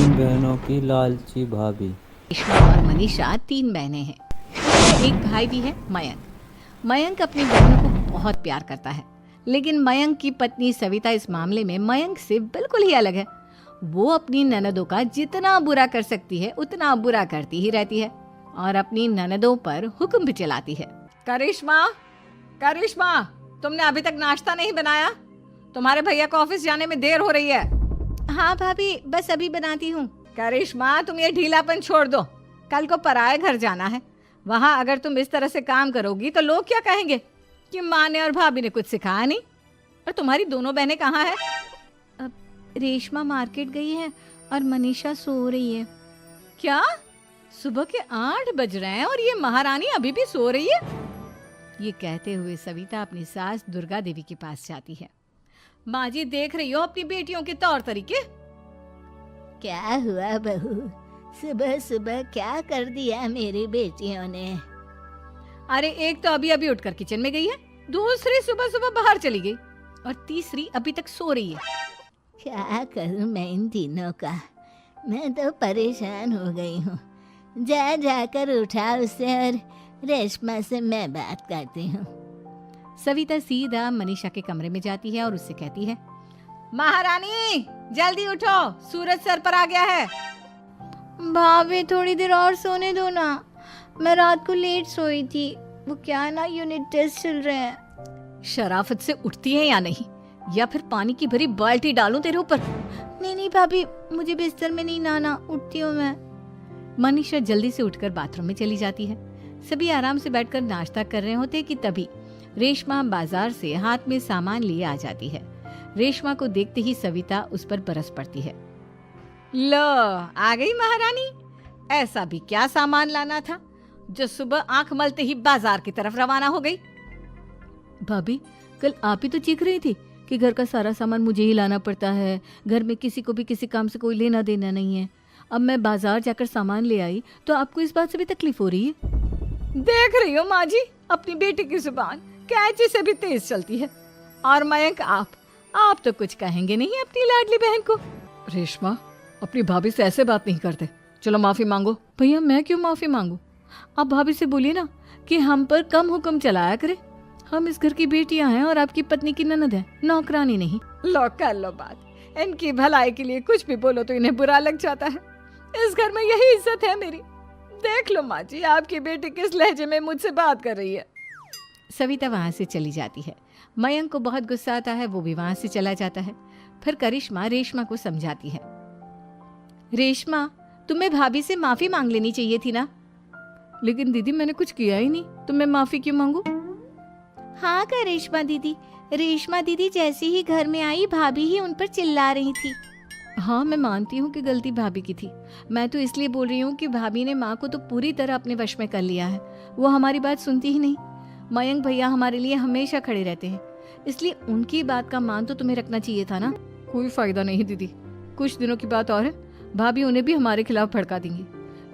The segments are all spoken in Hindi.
तीन बहनों की लालची भाभी। रेशमा और मनीषा 3 बहनें हैं। एक भाई भी है, मयंक। मयंक अपनी बहनों को बहुत प्यार करता है, लेकिन मयंक की पत्नी सविता इस मामले में मयंक से बिल्कुल ही अलग है। वो अपनी ननदों का जितना बुरा कर सकती है उतना बुरा करती ही रहती है और अपनी ननदों पर हुक्म भी चलाती है। करिश्मा, करिश्मा, तुमने अभी तक नाश्ता नहीं बनाया? तुम्हारे भैया को ऑफिस जाने में देर हो रही है। हाँ भाभी, बस अभी बनाती हूँ। करिश्मा, तुम ये ढीलापन छोड़ दो। कल को पराये घर जाना है। वहाँ अगर तुम इस तरह से काम करोगी तो लोग क्या कहेंगे कि माँ ने और भाभी ने कुछ सिखाया नहीं। और तुम्हारी दोनों बहनें कहाँ हैं? अब रेशमा मार्केट गई है और मनीषा सो रही है। क्या? सुबह के 8 बज रहे हैं और ये महारानी अभी भी सो रही है? ये कहते हुए सविता अपनी सास दुर्गा देवी के पास जाती है। माँ जी, देख रही हो अपनी बेटियों के तौर तरीके? क्या हुआ बहू, सुबह सुबह क्या कर दिया मेरी बेटियों ने? अरे एक तो अभी अभी उठकर किचन में गई है, दूसरी सुबह सुबह बाहर चली गई और तीसरी अभी तक सो रही है। क्या करूं मैं इन तीनों का, मैं तो परेशान हो गई हूँ। जा जाकर उठा उसे और रेशमा से मैं बात करती हूँ। सविता सीधा मनीषा के कमरे में जाती है और उससे कहती है, महारानी जल्दी उठो, सूरज सर पर आ गया है। भाभी थोड़ी देर और सोने दो ना, मैं रात को लेट सोई थी। वो क्या ना, यूनिट टेस्ट चल रहे हैं। शराफत से उठती है या नहीं, या फिर पानी की भरी बाल्टी डालूं तेरे ऊपर? नहीं नहीं भाभी, मुझे बिस्तर में नहीं नहाना, उठती हूँ मैं। मनीषा जल्दी से उठकर बाथरूम में चली जाती है। सभी आराम से बैठकर नाश्ता कर रहे होते कि तभी रेशमा बाजार से हाथ में सामान लिए आ जाती है। रेशमा को देखते ही सविता उस पर बरस पड़ती है। लो, आ गई महारानी। ऐसा भी क्या सामान लाना था जो सुबह आंख मलते ही बाजार की तरफ रवाना हो गई? भाभी, कल आप ही तो चीख रही थी कि घर का सारा सामान मुझे ही लाना पड़ता है, घर में किसी को भी किसी काम से कोई लेना देना नहीं है। अब मैं बाजार जाकर सामान ले आई तो आपको इस बात से भी तकलीफ हो रही है? देख रही हो माँ जी, अपनी बेटी की जुबान कैंची से भी तेज चलती है। और मयंक, आप तो कुछ कहेंगे नहीं अपनी लाडली बहन को। रेशमा, अपनी भाभी से ऐसे बात नहीं करते, चलो माफी मांगो। भैया, मैं क्यों माफी मांगू? आप भाभी से बोलिए ना कि हम पर कम हुक्म चलाया करे। हम इस घर की बेटियां हैं और आपकी पत्नी की ननद है, नौकरानी नहीं। लो कर लो बात। इनकी भलाई के लिए कुछ भी बोलो तो इन्हें बुरा लग जाता है। इस घर में यही इज्जत है मेरी। देख लो माँ जी, आपकी बेटी किस लहजे में मुझसे बात कर रही है। सविता वहां से चली जाती है। मयंक को बहुत गुस्सा आता है, वो भी वहां से चला जाता है। फिर करिश्मा रेशमा को समझाती है, रेशमा, तुम्हें भाभी से माफी मांग लेनी चाहिए थी ना। लेकिन दीदी, मैंने कुछ किया ही नहीं, तो मैं माफी क्यों मांगू? हाँ करिश्मा दीदी, रेशमा दीदी जैसे ही घर में आई भाभी ही उन पर चिल्ला रही थी। हाँ, मैं मानती हूँ कि गलती भाभी की थी। मैं तो इसलिए बोल रही हूँ कि भाभी ने माँ को तो पूरी तरह अपने वश में कर लिया है। वो हमारी बात सुनती ही नहीं। मयंक भैया हमारे लिए हमेशा खड़े रहते हैं, इसलिए उनकी बात का मान तो तुम्हें रखना चाहिए था ना। कोई फायदा नहीं दीदी, कुछ दिनों की बात और है, भाभी उन्हें भी हमारे खिलाफ भड़का देंगी।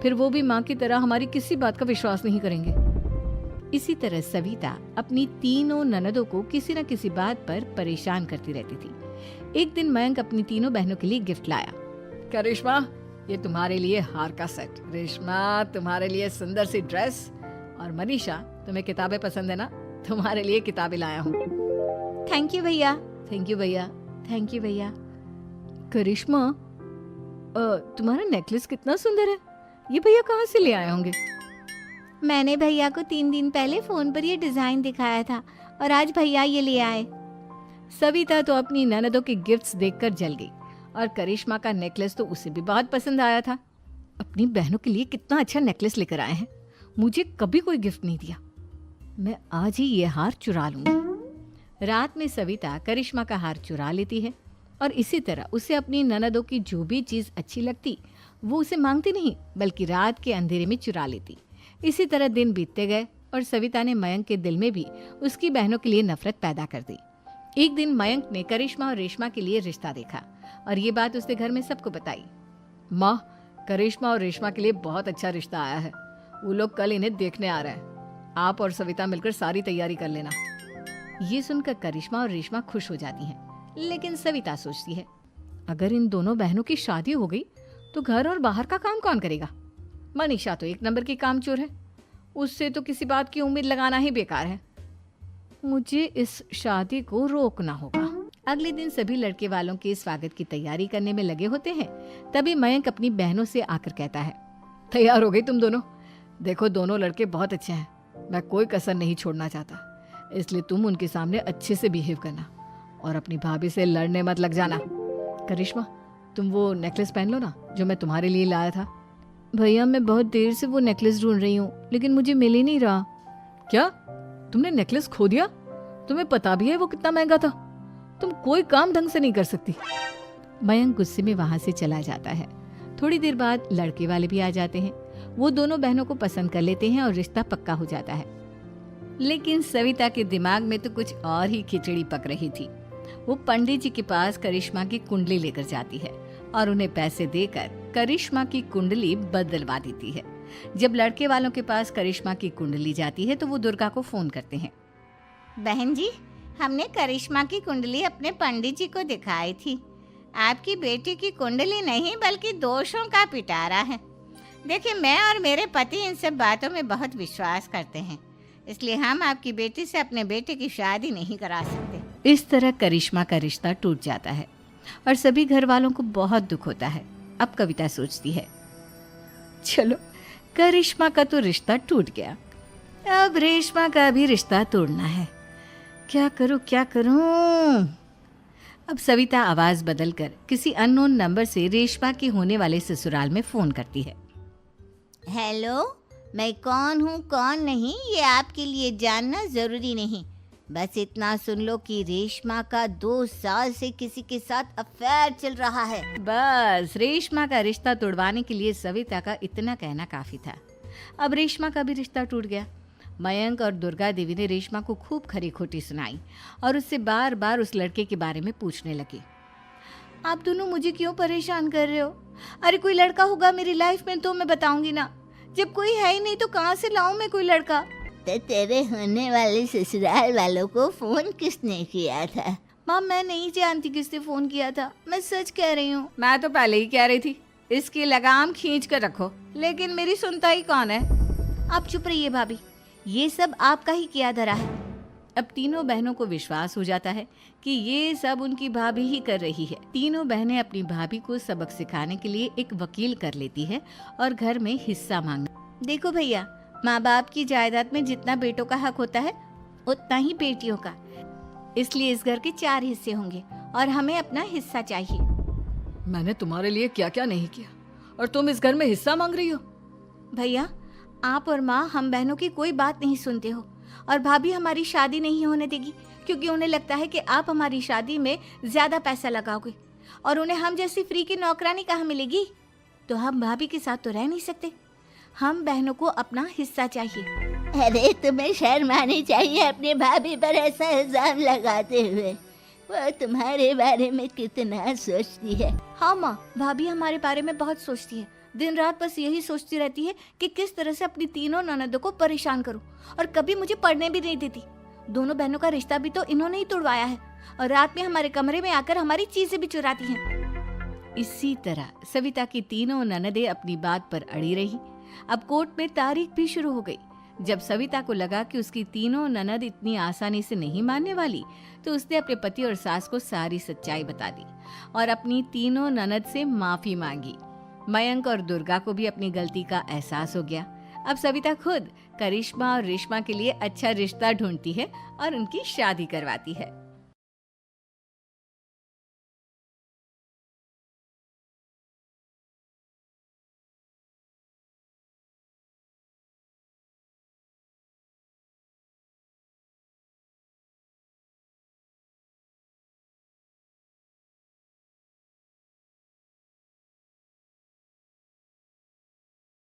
फिर वो भी माँ की तरह हमारी किसी बात का विश्वास नहीं करेंगे। इसी तरह सविता अपनी तीनों ननदों को किसी न किसी बात पर परेशान करती रहती थी। एक दिन मयंक अपनी तीनों बहनों के लिए गिफ्ट लाया। क्या रेशमा, ये तुम्हारे लिए हार का सेट। रेशमा, तुम्हारे लिए सुंदर सी ड्रेस। और मनीषा, तुम्हें किताबें पसंद है ना, तुम्हारे लिए किताबें लाया हूँ। थैंक यू भैया। थैंक यू भैया। थैंक यू भैया। करिश्मा, तुम्हारा नेकलेस कितना सुंदर है, ये भैया कहाँ से ले आए होंगे? मैंने भैया को 3 दिन पहले फोन पर ये डिजाइन दिखाया था और आज भैया ये ले आए। सविता तो अपनी ननदों के गिफ्ट्स देखकर जल गई और करिश्मा का नेकलेस तो उसे भी बहुत पसंद आया था। अपनी बहनों के लिए कितना अच्छा नेकलेस लेकर आए हैं, मुझे कभी कोई गिफ्ट नहीं दिया। मैं आज ही ये हार चुरा लूंगी। रात में सविता करिश्मा का हार चुरा लेती है और इसी तरह उसे अपनी ननदों की जो भी चीज अच्छी लगती वो उसे मांगती नहीं, बल्कि रात के अंधेरे में चुरा लेती। इसी तरह दिन बीतते गए और सविता ने मयंक के दिल में भी उसकी बहनों के लिए नफरत पैदा कर दी। एक दिन मयंक ने करिश्मा और रेशमा के लिए रिश्ता देखा और ये बात उसने घर में सबको बताई। माँ, करिश्मा और रेशमा के लिए बहुत अच्छा रिश्ता आया है, वो लोग कल इन्हें देखने आ रहे हैं। आप और सविता मिलकर सारी तैयारी कर लेना। ये सुनकर करिश्मा और रेशमा खुश हो जाती हैं, लेकिन सविता सोचती है, अगर इन दोनों बहनों की शादी हो गई तो घर और बाहर का काम कौन करेगा? मनीषा तो एक नंबर की कामचोर है, उससे तो किसी बात की उम्मीद लगाना ही बेकार है। मुझे इस शादी को रोकना होगा। अगले दिन सभी लड़के वालों के स्वागत की तैयारी करने में लगे होते हैं। तभी मयंक अपनी बहनों से आकर कहता है, तैयार हो गई तुम दोनों? देखो दोनों लड़के बहुत अच्छे हैं, मैं कोई कसर नहीं छोड़ना चाहता, इसलिए तुम उनके सामने अच्छे से बिहेव करना और अपनी भाभी से लड़ने मत लग जाना। करिश्मा, तुम वो नेकलेस पहन लो ना जो मैं तुम्हारे लिए लाया था। भैया मैं बहुत देर से वो नेकलेस ढूंढ रही हूँ, लेकिन मुझे मिल ही नहीं रहा। क्या तुमने नेकलेस खो दिया? तुम्हें पता भी है वो कितना महंगा था? तुम कोई काम ढंग से नहीं कर सकती। मयंक गुस्से में वहां से चला जाता है। थोड़ी देर बाद लड़के वाले भी आ जाते हैं। वो दोनों बहनों को पसंद कर लेते हैं और रिश्ता पक्का हो जाता है। लेकिन सविता के दिमाग में तो कुछ और ही खिचड़ी पक रही थी। वो पंडित जी के पास करिश्मा की कुंडली लेकर जाती है और उन्हें पैसे देकर करिश्मा की कुंडली बदलवा देती है। जब लड़के वालों के पास करिश्मा की कुंडली जाती है तो वो दुर्गा को फोन करते हैं। बहन जी, हमने करिश्मा की कुंडली अपने पंडित जी को दिखाई थी। आपकी बेटी की कुंडली नहीं बल्कि दोषों का पिटारा है। देखिए, मैं और मेरे पति इन सब बातों में बहुत विश्वास करते हैं, इसलिए हम आपकी बेटी से अपने बेटे की शादी नहीं करा सकते। इस तरह करिश्मा का रिश्ता टूट जाता है और सभी घर वालों को बहुत दुख होता है। अब कविता सोचती है, चलो करिश्मा का तो रिश्ता टूट गया, अब रेशमा का भी रिश्ता तोड़ना है। क्या करूं? अब सविता आवाज बदलकर किसी अननोन नंबर से रेशमा के होने वाले ससुराल में फोन करती है। हेलो, मैं कौन हूँ कौन नहीं ये आपके लिए जानना जरूरी नहीं। बस इतना सुन लो कि रेशमा का 2 साल से किसी के साथ अफेयर चल रहा है। बस रेशमा का रिश्ता तोड़वाने के लिए सविता का इतना कहना काफी था। अब रेशमा का भी रिश्ता टूट गया। मयंक और दुर्गा देवी ने रेशमा को खूब खरी खोटी सुनाई और उससे बार बार उस लड़के के बारे में पूछने लगे। आप दोनों मुझे क्यों परेशान कर रहे हो? अरे कोई लड़का होगा मेरी लाइफ में तो मैं बताऊंगी ना, जब कोई है ही नहीं तो कहाँ से लाऊं मैं कोई लड़का? तो तेरे होने वाले ससुराल वालों को फोन किसने किया था? माँ मैं नहीं जानती किसने फोन किया था, मैं सच कह रही हूँ। मैं तो पहले ही कह रही थी इसकी लगाम खींच कर रखो, लेकिन मेरी सुनता ही कौन है। आप चुप रहिए भाभी, ये सब आपका ही किया धरा है। अब तीनों बहनों को विश्वास हो जाता है कि ये सब उनकी भाभी ही कर रही है। तीनों बहनें अपनी भाभी को सबक सिखाने के लिए एक वकील कर लेती है और घर में हिस्सा मांगना। देखो भैया, माँ बाप की जायदाद में जितना बेटों का हक होता है उतना ही बेटियों का, इसलिए इस घर के 4 हिस्से होंगे और हमें अपना हिस्सा चाहिए। मैंने तुम्हारे लिए क्या क्या नहीं किया और तुम इस घर में हिस्सा मांग रही हो? भैया, आप और माँ हम बहनों की कोई बात नहीं सुनते हो और भाभी हमारी शादी नहीं होने देगी क्योंकि उन्हें लगता है कि आप हमारी शादी में ज्यादा पैसा लगाओगे और उन्हें हम जैसी फ्री की नौकरानी कहाँ मिलेगी। तो हम भाभी के साथ तो रह नहीं सकते, हम बहनों को अपना हिस्सा चाहिए। अरे तुम्हें शर्म आनी चाहिए अपनी भाभी पर ऐसा इल्जाम लगाते हुए। वो तुम्हारे बारे में कितना सोचती है। हाँ माँ, भाभी हमारे बारे में बहुत सोचती है, दिन रात बस यही सोचती रहती है कि किस तरह से अपनी तीनों ननदों को परेशान करूं और कभी मुझे पढ़ने भी नहीं देती। दोनों बहनों का रिश्ता भी तो इन्होंने ही तोड़वाया है और रात में हमारे कमरे में आकर हमारी चीजें भी चुराती हैं। इसी तरह सविता की तीनों ननदें अपनी बात पर अड़ी रही। अब कोर्ट में तारीख भी शुरू हो गई। जब सविता को लगा कि उसकी तीनों ननद इतनी आसानी से नहीं मानने वाली, तो उसने अपने पति और सास को सारी सच्चाई बता दी और अपनी तीनों ननद से माफी मांगी। मयंक और दुर्गा को भी अपनी गलती का एहसास हो गया। अब सविता खुद करिश्मा और रेशमा के लिए अच्छा रिश्ता ढूंढती है और उनकी शादी करवाती है।